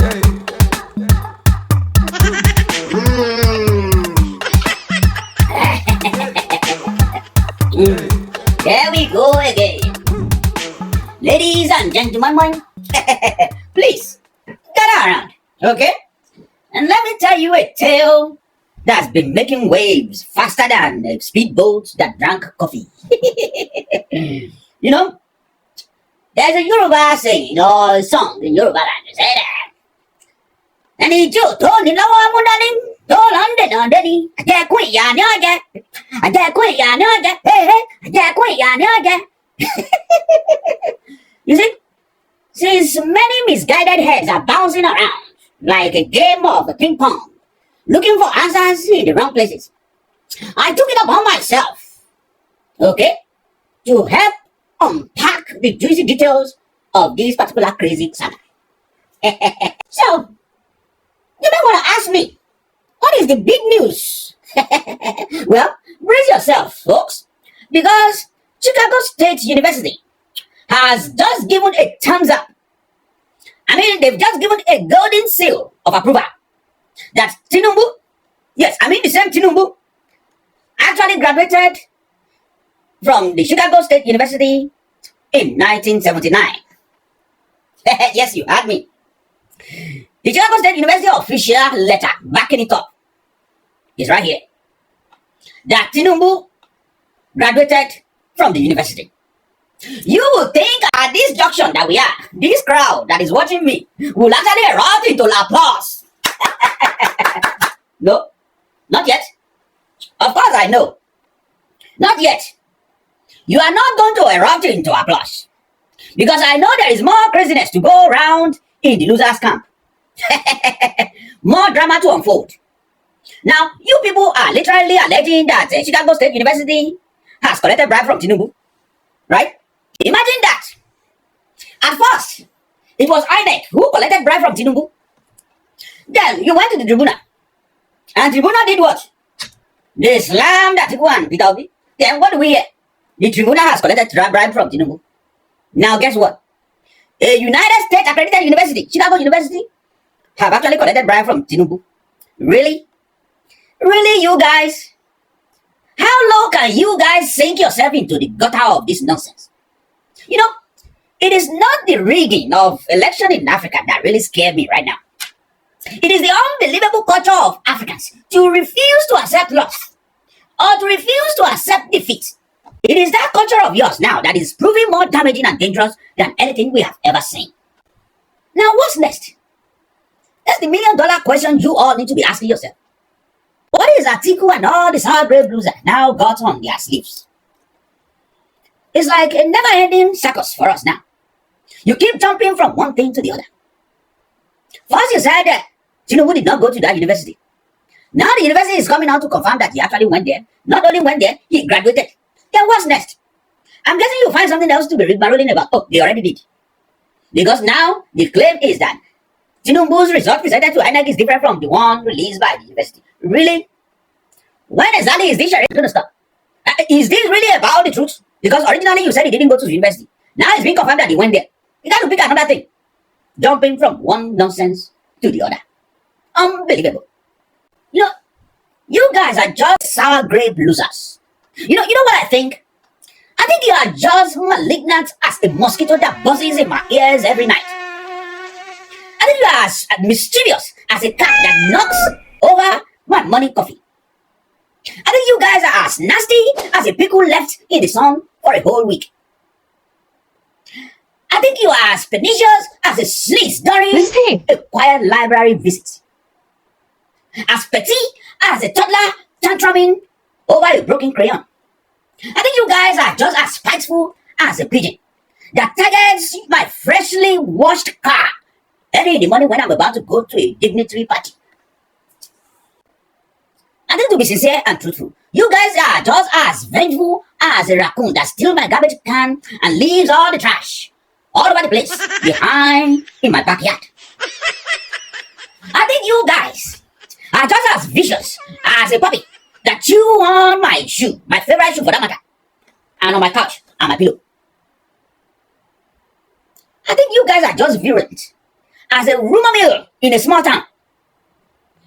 There we go again. Ladies and gentlemen, please gather around, okay? And let me tell you a tale that's been making waves faster than speedboats that drank coffee. You know, there's a Yoruba saying or song in Yoruba land. Say that. And it's you told him, told on Denny. I get quit ya, I get quit ya, I get quit ya. You see, since many misguided heads are bouncing around like a game of ping pong, looking for answers in the wrong places, I took it upon myself, okay, to help unpack the juicy details of this particular crazy saga. So, you may want to ask me, what is the big news? Well, brace yourself, folks, because Chicago State University has just given a thumbs up. I mean, they've just given a golden seal of approval that Tinubu, yes, I mean the same Tinubu, actually graduated from the Chicago State University in 1979. Yes, you heard me. The Chicago State University official letter backing it up is right here. That Tinubu graduated from the university. You would think at this junction that we are, this crowd that is watching me will actually erupt into applause. No, not yet. Of course I know. Not yet. You are not going to erupt into applause. Because I know there is more craziness to go around in the losers' camp. More drama to unfold. Now, you people are literally alleging that Chicago State University has collected bribe from Tinubu. Right? Imagine that. At first, it was INEC who collected bribe from Tinubu. Then you went to the tribunal. And tribunal did what? They slammed Atiku and Peter Obi. Then what do we hear? The tribunal has collected bribe from Tinubu. Now guess what? A United States accredited university, Chicago University, have actually collected bribe from Tinubu. Really? Really, you guys? How low can you guys sink yourself into the gutter of this nonsense? You know, it is not the rigging of election in Africa that really scares me right now. It is the unbelievable culture of Africans to refuse to accept loss or to refuse to accept defeat. It is that culture of yours now that is proving more damaging and dangerous than anything we have ever seen. Now, what's next? That's the million-dollar question you all need to be asking yourself. What is Atiku and all these hard brave blues now got on their sleeves? It's like a never-ending circus for us now. You keep jumping from one thing to the other. First you said that Tinubu did not go to that university. Now the university is coming out to confirm that he actually went there. Not only went there, he graduated. Then what's next? I'm guessing you'll find something else to be rigmaroling about. Oh, they already did. Because now the claim is that Tinubu's result presented to INEC is different from the one released by the university. Really? When exactly is this charade going to stop? Is this really about the truth? Because originally you said he didn't go to the university. Now it's been confirmed that he went there. You got to pick another thing. Jumping from one nonsense to the other. Unbelievable. You know, you guys are just sour grape losers. You know what I think? I think you are just malignant as a mosquito that buzzes in my ears every night. I think you are as mischievous as a cat that knocks over my morning coffee. I think you guys are as nasty as a pickle left in the sun for a whole week. I think you are as pernicious as a sneeze during a quiet library visit. As petty as a toddler tantruming over a broken crayon. I think you guys are just as spiteful as a pigeon that targets my freshly washed car early in the morning when I'm about to go to a dignitary party. I think to be sincere and truthful, you guys are just as vengeful as a raccoon that steals my garbage can and leaves all the trash all over the place behind in my backyard. I think you guys are just as vicious as a puppy that chew on my shoe, my favorite shoe for that matter, and on my couch and my pillow. I think you guys are just virulent as a rumor mill in a small town.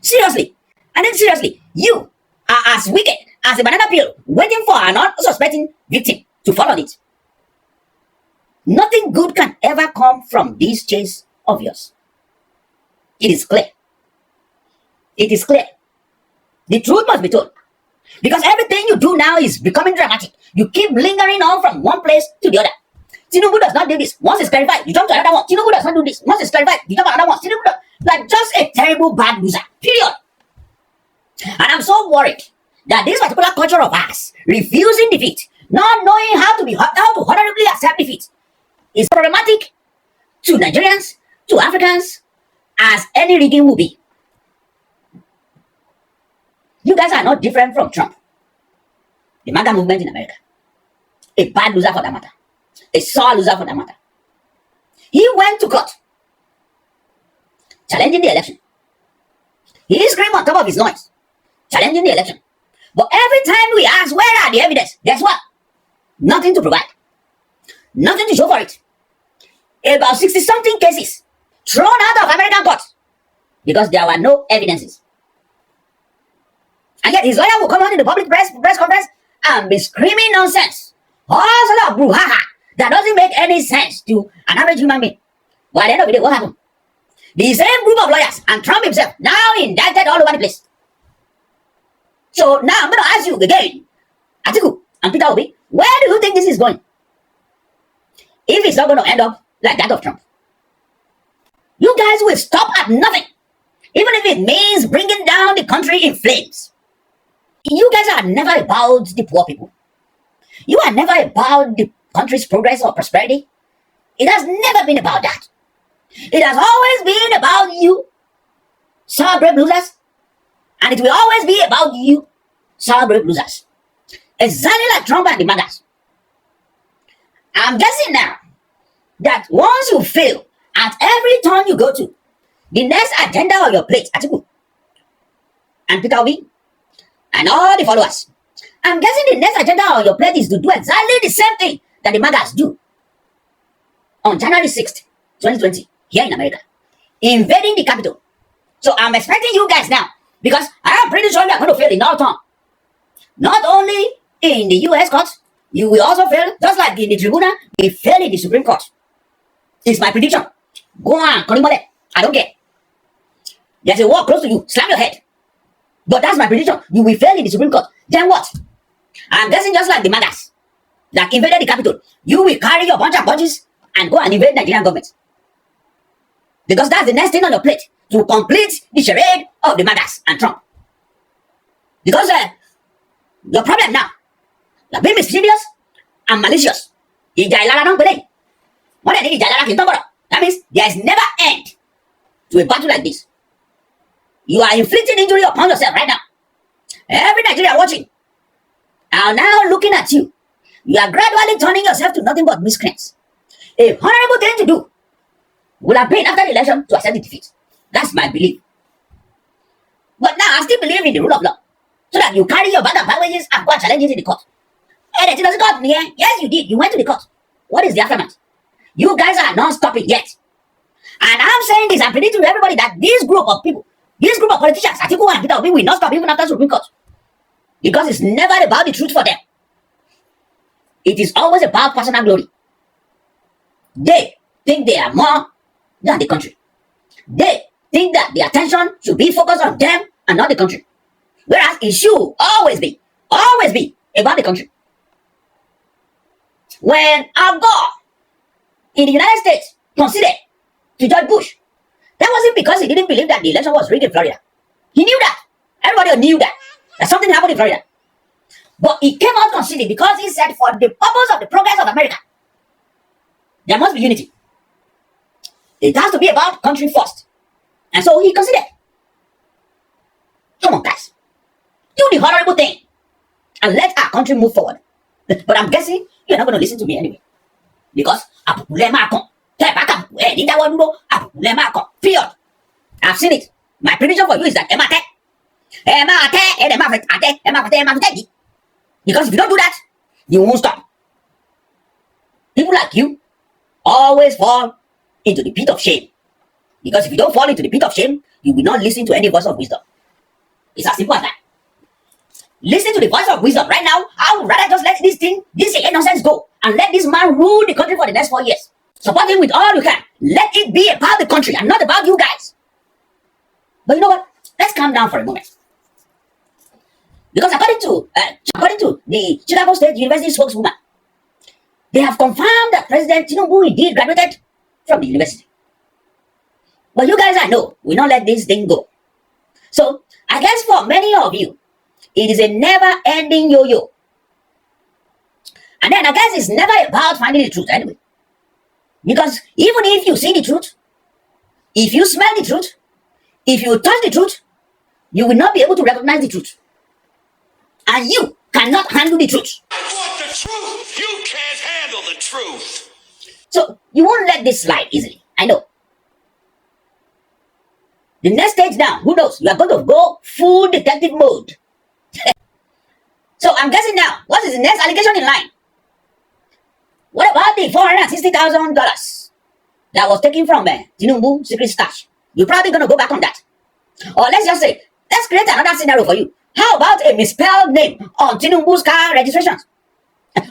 Seriously. And then seriously, you are as wicked as a banana peel waiting for an unsuspecting victim to fall on it. Nothing good can ever come from this chase of yours. It is clear. It is clear. The truth must be told. Because everything you do now is becoming dramatic. You keep lingering on from one place to the other. Tinubu does not do this. Once it's clarified, you jump to another one. Tinubu does not do this. Once it's clarified, you jump to another one. Tinubu does, like just a terrible bad loser. Period. And I'm so worried that this particular culture of ours, refusing defeat, not knowing how to honorably accept defeat, is problematic to Nigerians, to Africans, as any rigging will be. You guys are not different from Trump, the MAGA movement in America. A bad loser for that matter. A sore loser for that matter. He went to court, challenging the election. He screamed on top of his noise, challenging the election. But every time we ask, where are the evidence? Guess what? Nothing to provide. Nothing to show for it. About 60-something cases thrown out of American courts because there were no evidences. And yet his lawyer will come out in the public press conference and be screaming nonsense. All sort of brouhaha that doesn't make any sense to an average human being. But at the end of the day, what happened? The same group of lawyers and Trump himself now indicted all over the place. So now I'm going to ask you again, Atiku and Peter Obi, where do you think this is going? If it's not going to end up like that of Trump, you guys will stop at nothing, even if it means bringing down the country in flames. You guys are never about the poor people. You are never about the country's progress or prosperity. It has never been about that. It has always been about you, sour brave losers, and it will always be about you, sour brave losers. Exactly like Trump and the MAGAs. I'm guessing now that once you fail at every turn you go to, the next agenda on your plate, Atiku and Peter Obi and all the followers, I'm guessing the next agenda on your plate is to do exactly the same thing that the MAGAs do on January 6th, 2020, here in America, invading the capital. So I'm expecting you guys now, because I am pretty sure you are going to fail in all turn. Not only in the US court, you will also fail, just like in the tribunal, we fail in the Supreme Court. It's my prediction. Go on, Kolimole. I don't care. There's a wall close to you. Slam your head. But that's my prediction. You will fail in the Supreme Court. Then what? I'm guessing just like the MAGAs that invaded the capital, you will carry your bunch of bunches and go and invade Nigerian government. Because that's the next thing on your plate to complete the charade of the MAGAs and Trump. Because your problem now, you're being mischievous and malicious. That means there is never end to a battle like this. You are inflicting injury upon yourself right now. Every Nigerian watching are now looking at you. You are gradually turning yourself to nothing but miscreants. A honorable thing to do would have been after the election to accept the defeat. That's my belief. But now I still believe in the rule of law, so that you carry your bag of baggages and go and challenge it in the court. Hey, it doesn't court, yeah? Yes, you did. You went to the court. What is the aftermath? You guys are not stopping yet. And I'm saying this, I'm predicting to everybody that this group of people, this group of politicians, Atiku and Peter Obi, will not stop even after Supreme Court. Because it's never about the truth for them. It is always about personal glory. They think they are more than the country. They think that the attention should be focused on them and not the country. Whereas it should always be about the country. When Al Gore in the United States conceded to George Bush, that wasn't because he didn't believe that the election was rigged in Florida. He knew that. Everybody knew that something happened in Florida. But he came out conceding because he said, for the purpose of the progress of America, there must be unity. It has to be about country first. And so he considered. Come on, guys. Do the honorable thing and let our country move forward. But I'm guessing you're not going to listen to me anyway. Because period. I've seen it. My prediction for you is that because if you don't do that, you won't stop. People like you always fall into the pit of shame. Because if you don't fall into the pit of shame, you will not listen to any voice of wisdom. It's as simple as that. Listen to the voice of wisdom. Right now, I would rather just let this nonsense go and let this man rule the country for the next 4 years. Support him with all you can. Let it be about the country and not about you guys. But you know what? Let's calm down for a moment. Because according to the Chicago State University spokeswoman, they have confirmed that President Tinubu indeed graduated from the university. But you guys, I know, will not let this thing go. So, I guess for many of you, it is a never-ending yo-yo. And then I guess it's never about finding the truth anyway. Because even if you see the truth, if you smell the truth, if you touch the truth, you will not be able to recognize the truth. And you cannot handle the truth. I want the truth. You can't handle the truth. So you won't let this slide easily. I know. The next stage now, who knows? You are going to go full detective mode. So I'm guessing now, what is the next allegation in line? What about the $460,000 that was taken from Tinubu's secret stash? You're probably going to go back on that. Or let's just say, let's create another scenario for you. How about a misspelled name on Tinubu's car registrations?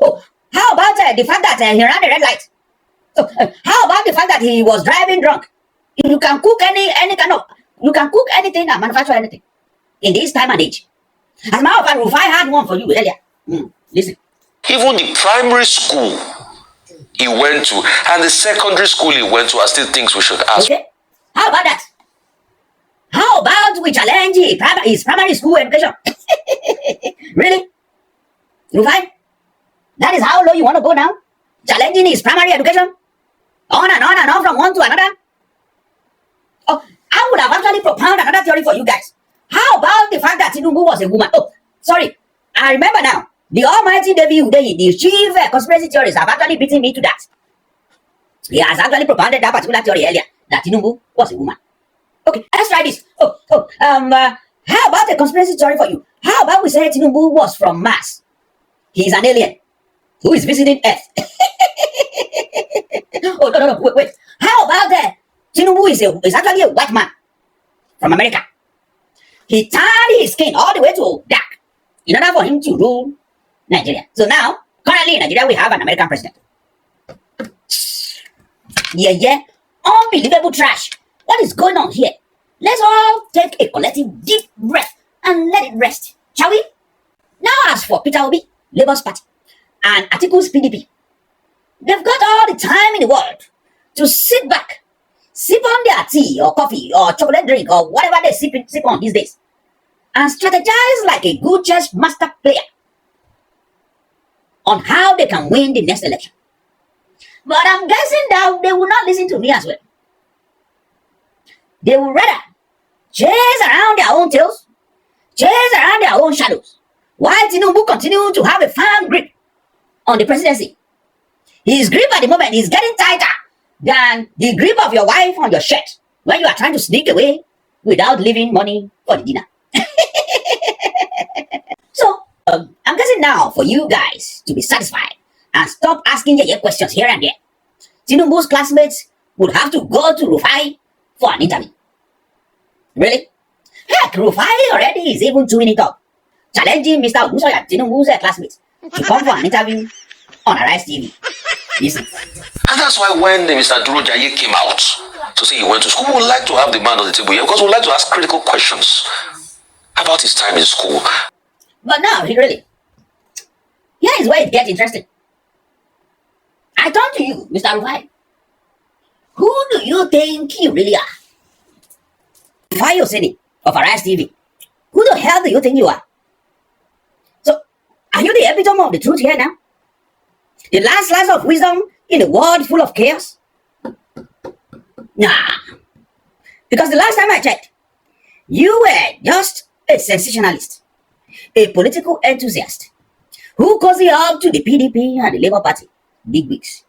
Oh, how about the fact that he ran a red light? Oh, how about the fact that he was driving drunk? You can cook you can cook anything and manufacture anything in this time and age. As a matter of fact, Rufai had one for you earlier. Listen. Even the primary school he went to and the secondary school he went to are still things we should ask. Okay. How about that? How about we challenge his primary school education? Really? Rufai? That is how low you want to go now? Challenging his primary education? On and on and on from one to another? Oh, I would have actually propounded another theory for you guys. How about the fact that Tinubu was a woman? Oh, sorry. I remember now. The almighty David Udeyi, the chief conspiracy theorists, have actually beaten me to that. He has actually propounded that particular theory earlier, that Tinubu was a woman. Okay, let's try this. How about a conspiracy theory for you? How about we say Tinubu was from Mars? He's an alien who is visiting Earth. Oh, no, wait. How about that? Tinubu is actually a white man from America. He turned his skin all the way to black in order for him to rule Nigeria. So now, currently in Nigeria, we have an American president. Yeah. Unbelievable trash. What is going on here? Let's all take a collective deep breath and let it rest, shall we? Now as for Peter Obi, Labour's Party, and Atiku's PDP, they've got all the time in the world to sit back, sip on their tea or coffee or chocolate drink or whatever they sip on these days, and strategize like a good chess master player on how they can win the next election. But I'm guessing that they will not listen to me as well. They will rather chase around their own tails, chase around their own shadows, while Tinubu continue to have a firm grip on the presidency. His grip at the moment is getting tighter than the grip of your wife on your shirt when you are trying to sneak away without leaving money for the dinner. So, I'm guessing now for you guys to be satisfied and stop asking your questions here and there. Tinubu's classmates would have to go to Rufai for an interview. Really? Heck, Rufai already is even chewing it up, challenging Mr. Ogunsoy and Tinubu's classmates to come for an interview on Arise TV. Listen. And that's why when Mr. Durojaye came out to say he went to school, we would like to have the man on the table here because we would like to ask critical questions about his time in school. But now, here is where it gets interesting. I turn to you, Mr. Rufai. Who do you think you really are? Rufai Oseni of Arise TV. Who the hell do you think you are? So, are you the epitome of the truth here now? The last slice of wisdom in a world full of chaos? Nah. Because the last time I checked, you were just a sensationalist, a political enthusiast, who cozy up to the PDP and the Labour Party big wigs.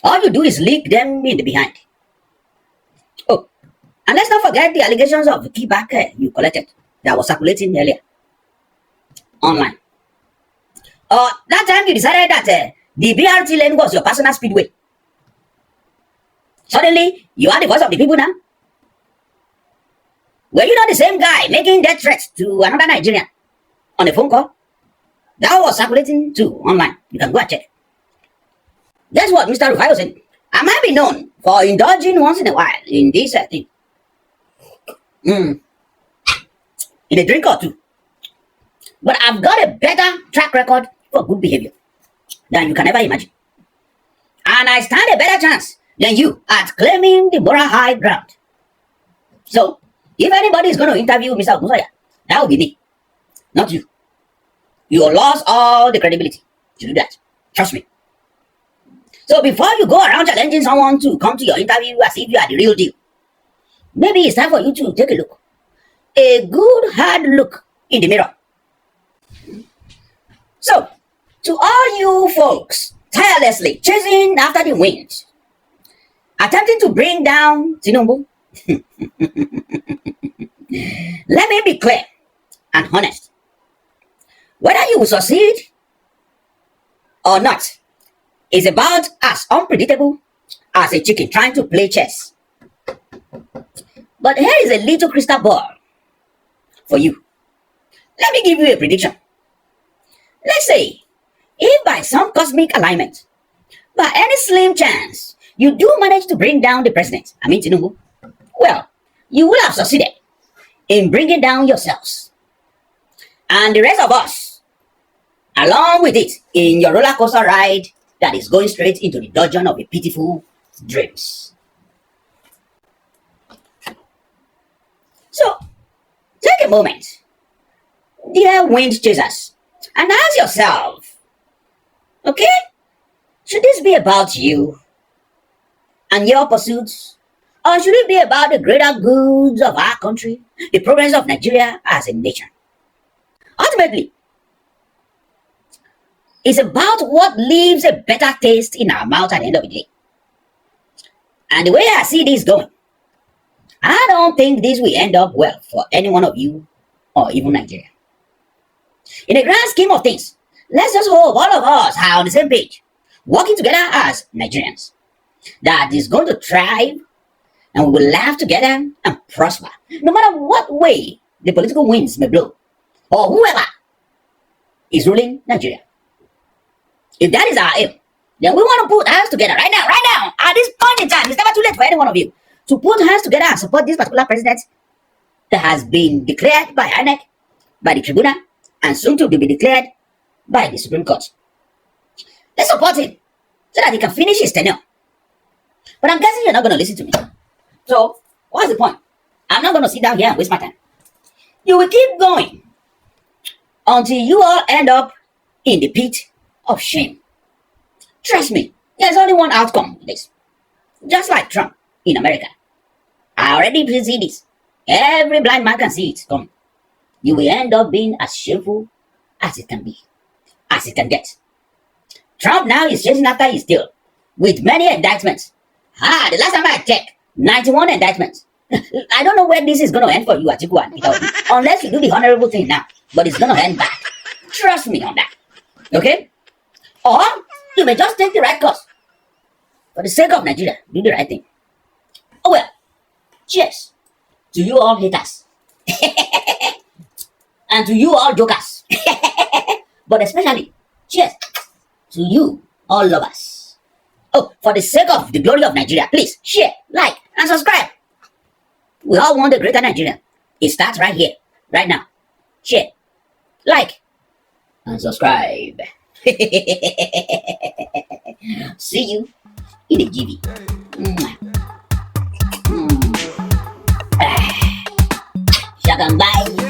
All you do is lick them in the behind. Oh, and let's not forget the allegations of kickback you collected that was circulating earlier online. That time you decided that the BRT lane was your personal speedway. Suddenly, you are the voice of the people now. Were you not the same guy making death threats to another Nigerian on a phone call? That was circulating too online. You can go and check. Guess what Mr. Rufai was saying? I might be known for indulging once in a while in this thing. In a drink or two. But I've got a better track record for good behavior than you can ever imagine. And I stand a better chance than you at claiming the moral high ground. So, if anybody is going to interview Mr. Musaya, that will be me, not you. You lost all the credibility to do that. Trust me. So before you go around challenging someone to come to your interview as if you are the real deal, maybe it's time for you to take a look. A good hard look in the mirror. So, to all you folks tirelessly chasing after the wind, attempting to bring down Tinubu, let me be clear and honest. Whether you will succeed or not is about as unpredictable as a chicken trying to play chess. But here is a little crystal ball for you. Let me give you a prediction. Let's say, if by some cosmic alignment, by any slim chance, you do manage to bring down the president, Tinubu, well, you will have succeeded in bringing down yourselves and the rest of us, along with it, in your roller coaster ride that is going straight into the dungeon of a pitiful dreams. So, take a moment, dear wind chasers, and ask yourself, okay, should this be about you and your pursuits, or should it be about the greater goods of our country, the progress of Nigeria as a nation? Ultimately, it's about what leaves a better taste in our mouth at the end of the day. And the way I see this going, I don't think this will end up well for any one of you or even Nigeria. In the grand scheme of things, let's just hope all of us are on the same page, working together as Nigerians. That is going to thrive and we will laugh together and prosper, no matter what way the political winds may blow or whoever is ruling Nigeria. If that is our aim, then we want to put hands together right now, at this point in time. It's never too late for any one of you to put hands together and support this particular president that has been declared by INEC, by the tribunal, and soon to be declared by the Supreme Court. Let's support him so that he can finish his tenure. But I'm guessing you're not going to listen to me. So, what's the point? I'm not going to sit down here and waste my time. You will keep going until you all end up in the pit of shame. Trust me, there's only one outcome to this. Just like Trump in America. I already see this. Every blind man can see it coming. You will end up being as shameful as it can be, as it can get. Trump now is chasing after his tail with many indictments. The last time I checked, 91 indictments. I don't know where this is going to end for you, Atiku, unless you do the honorable thing now. But it's going to end back. Trust me on that. Okay? Or you may just take the right course. For the sake of Nigeria, do the right thing. Oh well. Cheers to you all haters. And to you all jokers. But especially, cheers to you all lovers. Oh, for the sake of the glory of Nigeria, please share, like, and subscribe. We all want a greater Nigeria. It starts right here, right now. Share, like, and subscribe. See you in the GB. Shakam bye.